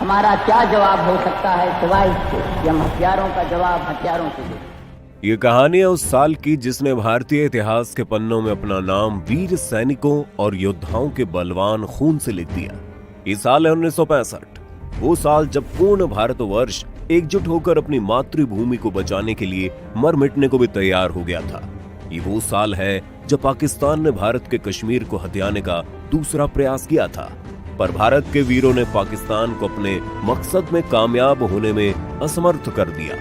हमारा क्या जवाब हो सकता है सिवाय इसके कि हम हथियारों का जवाब हथियारों से दें। ये कहानी है उस साल की जिसने भारतीय इतिहास के पन्नों में अपना नाम वीर सैनिकों और योद्धाओं के बलवान खून से लिख दिया। ये साल है 1965, वो साल जब पूर्ण भारतवर्ष एकजुट होकर अपनी मातृभूमि को बचाने के लिए मर मिटने को भी तैयार हो गया था। ये वो साल है जब पाकिस्तान ने भारत के कश्मीर को हथियाने का दूसरा प्रयास किया था, पर भारत के वीरों ने पाकिस्तान को अपने मकसद में कामयाब होने में असमर्थ कर दिया।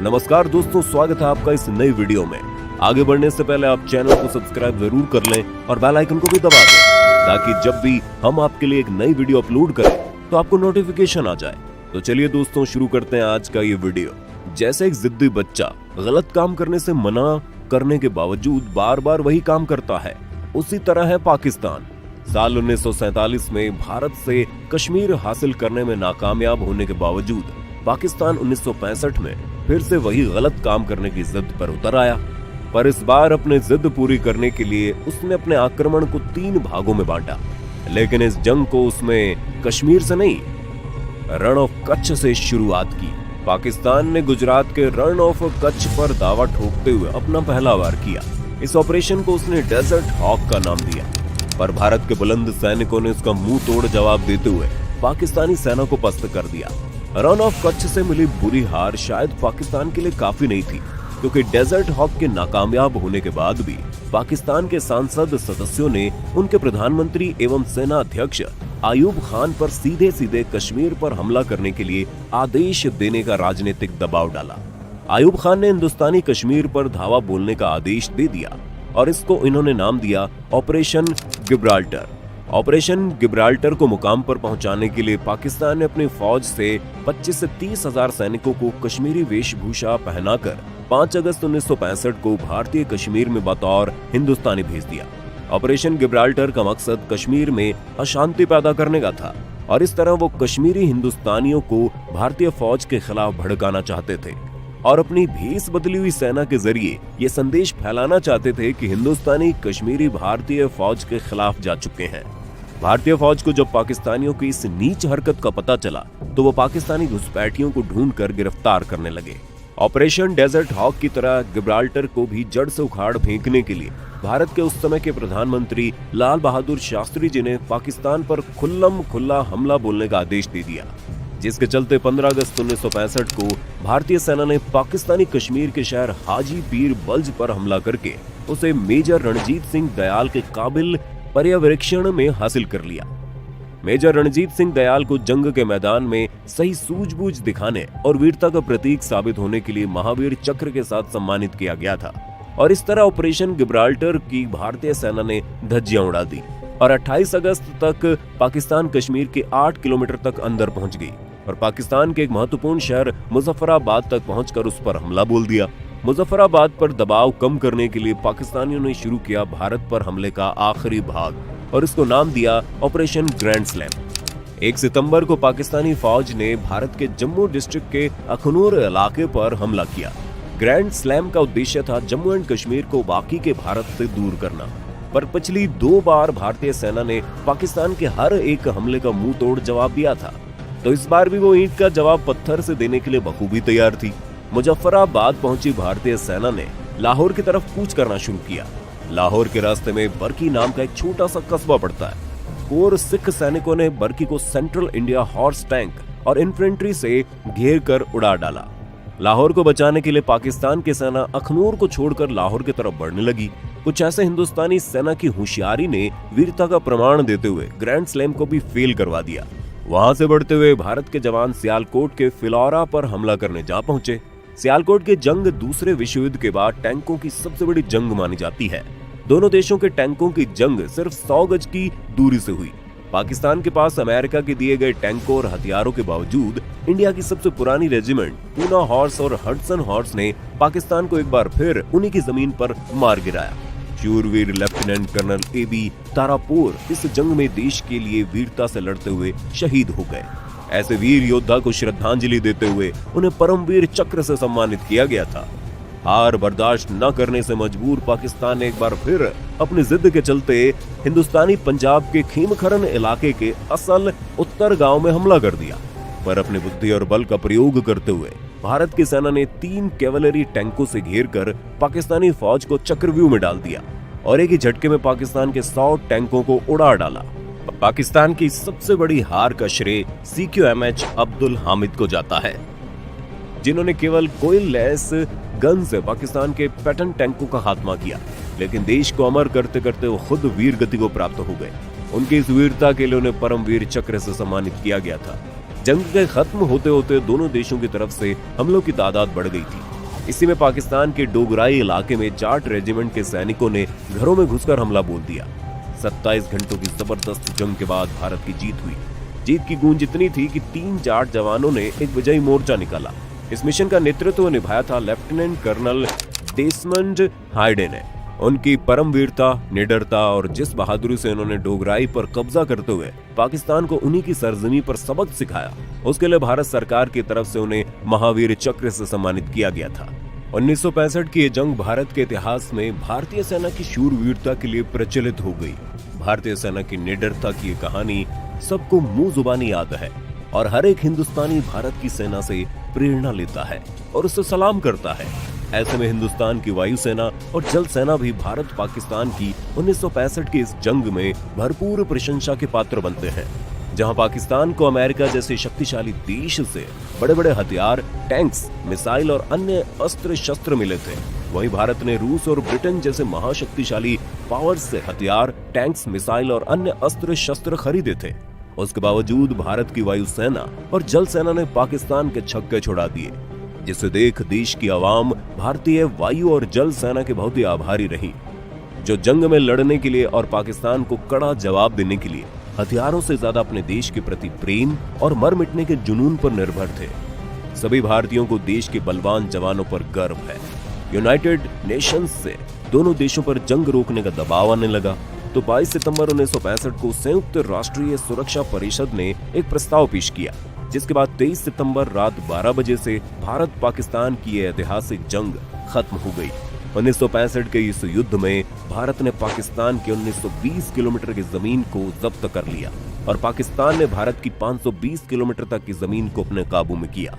नमस्कार दोस्तों, स्वागत है आपका इस नई वीडियो में। आगे बढ़ने से पहले आप चैनल को सब्सक्राइब जरूर कर लें और बेल आइकन को भी दबा दें ताकि जब भी हम आपके लिए एक नई वीडियो अपलोड करें तो आपको नोटिफिकेशन आ जाए। तो चलिए दोस्तों, शुरू करते हैं आज का ये वीडियो। जैसे एक जिद्दी बच्चा गलत काम करने से मना करने के बावजूद बार बार वही काम करता है, उसी तरह है पाकिस्तान। साल 1947 में भारत से कश्मीर हासिल करने में नाकामयाब होने के बावजूद पाकिस्तान 1965 में फिर से वही गलत काम करने की जिद पर उतर आया। पर इस बार अपने जिद पूरी करने के लिए उसने अपने आक्रमण को 3 भागों में बांटा, लेकिन इस जंग को उसमें कश्मीर से नहीं, रण ऑफ कच्छ से शुरुआत की। पाकिस्तान ने गुजरात के रण ऑफ कच्छ पर दावा ठोकते हुए अपना पहला वार किया। इस ऑपरेशन को उसने डेजर्ट हॉक का नाम दिया, पर भारत के बुलंद सैनिकों ने उसका मुंह तोड़ जवाब देते हुए पाकिस्तानी सेना को पस्त कर दिया। रन ऑफ कच्छ से मिली बुरी हार शायद पाकिस्तान के लिए काफी नहीं थी, क्योंकि डेजर्ट हॉक के नाकामयाब होने के बाद भी पाकिस्तान के सांसद सदस्यों ने उनके प्रधानमंत्री एवं सेना अध्यक्ष आयूब खान पर सीधे सीधे कश्मीर पर हमला करने के लिए आदेश देने का राजनीतिक दबाव डाला। आयूब खान ने हिंदुस्तानी कश्मीर पर धावा बोलने का आदेश दे दिया और इसको इन्होंने नाम दिया ऑपरेशन गिब्राल्टर। ऑपरेशन गिब्राल्टर को मुकाम पर पहुंचाने के लिए पाकिस्तान ने अपनी फौज से 25 से 30 हजार सैनिकों को कश्मीरी वेशभूषा पहनाकर 5 अगस्त 1965 को भारतीय कश्मीर में बतौर हिंदुस्तानी भेज दिया। ऑपरेशन गिब्राल्टर का मकसद कश्मीर में अशांति पैदा करने का था और इस तरह वो कश्मीरी हिंदुस्तानियों को भारतीय फौज के खिलाफ भड़काना चाहते थे और अपनी भेस बदली हुई सेना के जरिए ये संदेश फैलाना चाहते थे कि हिंदुस्तानी कश्मीरी भारतीय फौज के खिलाफ जा चुके हैं। भारतीय फौज को जब पाकिस्तानियों की इस नीच हरकत का पता चला तो वो पाकिस्तानी घुसपैठियों को ढूंढकर गिरफ्तार करने लगे। ऑपरेशन डेजर्ट हॉक की तरह गिब्राल्टर को भी जड़ से उखाड़ फेंकने के लिए भारत के उस समय के प्रधानमंत्री लाल बहादुर शास्त्री जी ने पाकिस्तान पर खुल्लम खुल्ला हमला बोलने का आदेश दे दिया, जिसके चलते 15 अगस्त 1965 को भारतीय सेना ने पाकिस्तानी कश्मीर के शहर हाजी पीर बल्ज पर हमला करके उसे मेजर रणजीत सिंह दयाल के काबिल पर्यवेक्षण में हासिल कर लिया। मेजर रणजीत सिंह दयाल को जंग के मैदान में सही सूझबूझ दिखाने और वीरता का प्रतीक साबित होने के लिए महावीर चक्र के साथ सम्मानित किया गया था और इस तरह ऑपरेशन गिब्राल्टर की भारतीय सेना ने धज्जियां उड़ा दी और 28 अगस्त तक पाकिस्तान कश्मीर के 8 किलोमीटर तक अंदर पहुंच गई और पाकिस्तान के एक महत्वपूर्ण शहर मुजफ्फराबाद तक पहुंचकर उस पर हमला बोल दिया। मुजफ्फराबाद पर दबाव कम करने के लिए पाकिस्तानियों ने शुरू किया भारत पर हमले का आखिरी भाग और इसको नाम दिया ऑपरेशन ग्रैंड स्लैम। 1 सितंबर को पाकिस्तानी फौज ने भारत के जम्मू डिस्ट्रिक्ट के अखनूर इलाके पर हमला किया। ग्रैंड स्लैम का उद्देश्य था जम्मू एंड कश्मीर को बाकी के भारत से दूर करना, पर पिछली 2 बार भारतीय सेना ने पाकिस्तान के हर एक हमले का मुंह तोड़ जवाब दिया था, तो इस बार भी वो ईंट का जवाब पत्थर से देने के लिए बखूबी तैयार थी। मुजफ्फराबाद पहुंची भारतीय सेना ने लाहौर की तरफ कूच करना शुरू किया। लाहौर के रास्ते में बर्की नाम का एक छोटा सा कस्बा पड़ता है। कोर सिख सैनिकों ने बर्की को सेंट्रल इंडिया हॉर्स टैंक और इन्फेंट्री से घेर कर उड़ा डाला। लाहौर को बचाने के लिए पाकिस्तान की सेना अखनूर को छोड़कर लाहौर की तरफ बढ़ने लगी। कुछ ऐसे हिंदुस्तानी सेना की होशियारी ने वीरता का प्रमाण देते हुए ग्रैंड स्लैम को भी फेल करवा दिया। वहां से बढ़ते हुए भारत के जवान सियालकोट के फिलौरा पर हमला करने जा पहुंचे। सियालकोट की जंग दूसरे विश्व युद्ध के बाद टैंकों की सबसे बड़ी जंग मानी जाती है। दोनों देशों के टैंकों की जंग सिर्फ 100 गज की दूरी से हुई। पाकिस्तान के पास अमेरिका के दिए गए टैंकों और हथियारों के बावजूद इंडिया की सबसे पुरानी रेजिमेंट पूना हॉर्स और हडसन हॉर्स ने पाकिस्तान को एक बार फिर उन्हीं की जमीन पर मार गिराया। शूरवीर लेफ्टिनेंट कर्नल AB तारापुर इस जंग में देश के लिए वीरता से लड़ते हुए शहीद हो गए। ऐसे वीर योद्धा को श्रद्धांजलि देते हुए उन्हें परमवीर चक्र से सम्मानित किया गया था। हार बर्दाश्त न करने से मजबूर पाकिस्तान ने एक बार फिर अपनी जिद के चलते हिंदुस्तानी पंजाब के खीमखरन इलाके के असल उत्तर गांव में हमला कर दिया। पर अपनी बुद्धि और बल का प्रयोग करते हुए भारत की सेना ने 3 कैवलरी टैंकों से घेरकर पाकिस्तानी फौज को चक्रव्यूह में डाल दिया और एक ही झटके में पाकिस्तान के 100 टैंकों को उड़ा डाला। पाकिस्तान की सबसे बड़ी हार का श्रेय CQMH अब्दुल हामिद को जाता है, जिन्होंने केवल कोयल लैस गन से पाकिस्तान के पैटर्न टैंकों का खात्मा किया, लेकिन देश को अमर करते करते वो खुद वीर गति को प्राप्त हो गए। उनकी इस वीरता के लिए उन्हें परमवीर चक्र से सम्मानित किया गया था। जंग के खत्म होते होते दोनों देशों की तरफ से हमलों की तादाद बढ़ गई थी। इसी में पाकिस्तान के डोगराई इलाके में जाट रेजिमेंट के सैनिकों ने घरों में घुसकर हमला बोल दिया। 27 घंटों की जबरदस्त जंग के बाद भारत की जीत हुई। जीत की गूंज इतनी थी कि 3 जाट जवानों ने एक विजयी मोर्चा निकाला। इस मिशन का नेतृत्व निभाया था लेफ्टिनेंट कर्नल डेसमंड हाइडे ने। उनकी परम वीरता, निडरता और जिस बहादुरी से उन्होंने डोगराई पर कब्जा करते हुए पाकिस्तान को उन्हीं की सरजमी पर सबक सिखाया, उसके लिए भारत सरकार की तरफ से उन्हें महावीर चक्र से सम्मानित किया गया था। 1965 की ये जंग भारत के इतिहास में भारतीय सेना की शूरवीरता के लिए प्रचलित हो गई। भारतीय सेना की निडरता की ये कहानी सबको मुंह जुबानी याद है और हर एक हिंदुस्तानी भारत की सेना से प्रेरणा लेता है और उससे सलाम करता है। ऐसे में हिंदुस्तान की वायुसेना और जल सेना भी भारत पाकिस्तान की 1965 की इस जंग में भरपूर प्रशंसा के पात्र बनते हैं। जहां पाकिस्तान को अमेरिका जैसे शक्तिशाली देश से बड़े बड़े हथियार, टैंक्स, मिसाइल और अन्य अस्त्र शस्त्र मिले थे, वहीं भारत ने रूस और ब्रिटेन जैसे महाशक्तिशाली पावर से हथियार, टैंक्स, मिसाइल और अन्य अस्त्र शस्त्र खरीदे थे। उसके बावजूद भारत की वायुसेना और जल सेना ने पाकिस्तान के छक्के छुड़ा दिए, जिसे देख देश की आवाम भारतीय वायु और जल सेना के बहुत ही आभारी रही, जो जंग में लड़ने के लिए और पाकिस्तान को कड़ा जवाब देने के लिए हथियारों से ज्यादा अपने देश के प्रति प्रेम और मर मिटने के जुनून पर निर्भर थे। सभी भारतीयों को देश के बलवान जवानों पर गर्व है। यूनाइटेड नेशंस से दोनों देशों पर जंग रोकने का दबाव आने लगा तो 22 सितंबर 1965 को संयुक्त राष्ट्रीय सुरक्षा परिषद ने एक प्रस्ताव पेश किया, जिसके बाद 23 सितंबर रात 12 बजे से भारत पाकिस्तान की यह ऐतिहासिक जंग खत्म हो गई। 1965 के इस युद्ध में भारत ने पाकिस्तान के 1920 किलोमीटर की जमीन को जब्त कर लिया और पाकिस्तान ने भारत की 520 किलोमीटर तक की जमीन को अपने काबू में किया।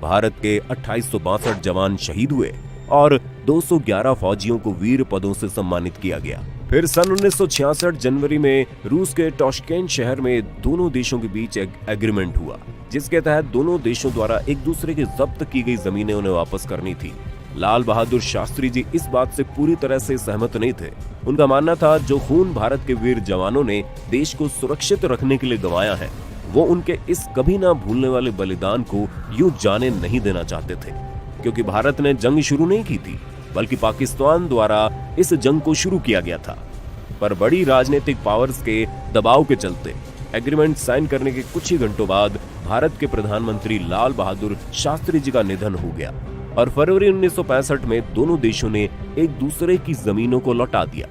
भारत के 2862 जवान शहीद हुए और 211 फौजियों को वीर पदों से सम्मानित किया गया। फिर सन 1966 जनवरी में रूस के टॉशकेंट शहर में दोनों देशों के बीच एक एग्रीमेंट हुआ, जिसके तहत दोनों देशों द्वारा एक दूसरे की जब्त की गई जमीनें उन्हें वापस करनी थी। लाल बहादुर शास्त्री जी इस बात से पूरी तरह से सहमत नहीं थे। उनका मानना था जो खून भारत के वीर जवानों ने देश को सुरक्षित रखने के लिए गंवाया है, वो उनके इस कभी ना भूलने वाले बलिदान को यूं जाने नहीं देना चाहते थे, क्योंकि भारत ने जंग शुरू नहीं की थी, बल्कि पाकिस्तान द्वारा इस जंग को शुरू किया गया था। पर बड़ी राजनीतिक पावर्स के दबाव के चलते एग्रीमेंट साइन करने के कुछ ही घंटों बाद भारत के प्रधानमंत्री लाल बहादुर शास्त्री जी का निधन हो गया और फरवरी 1965 में दोनों देशों ने एक दूसरे की जमीनों को लौटा दिया।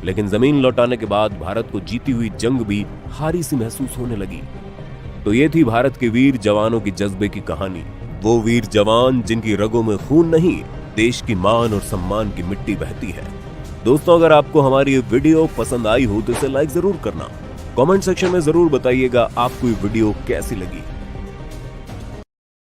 लेकिन जमीन लौटाने के बाद भारत को जीती हुई जंग भी हारी सी महसूस होने लगी। तो ये थी भारत के वीर जवानों की जज्बे की कहानी। वो वीर जवान जिनकी रगों में खून नहीं, देश की मान और सम्मान की मिट्टी बहती है। दोस्तों, अगर आपको हमारी ये वीडियो पसंद आई हो तो इसे लाइक जरूर करना। कमेंट सेक्शन में जरूर बताइएगा आपको ये वीडियो कैसी लगी।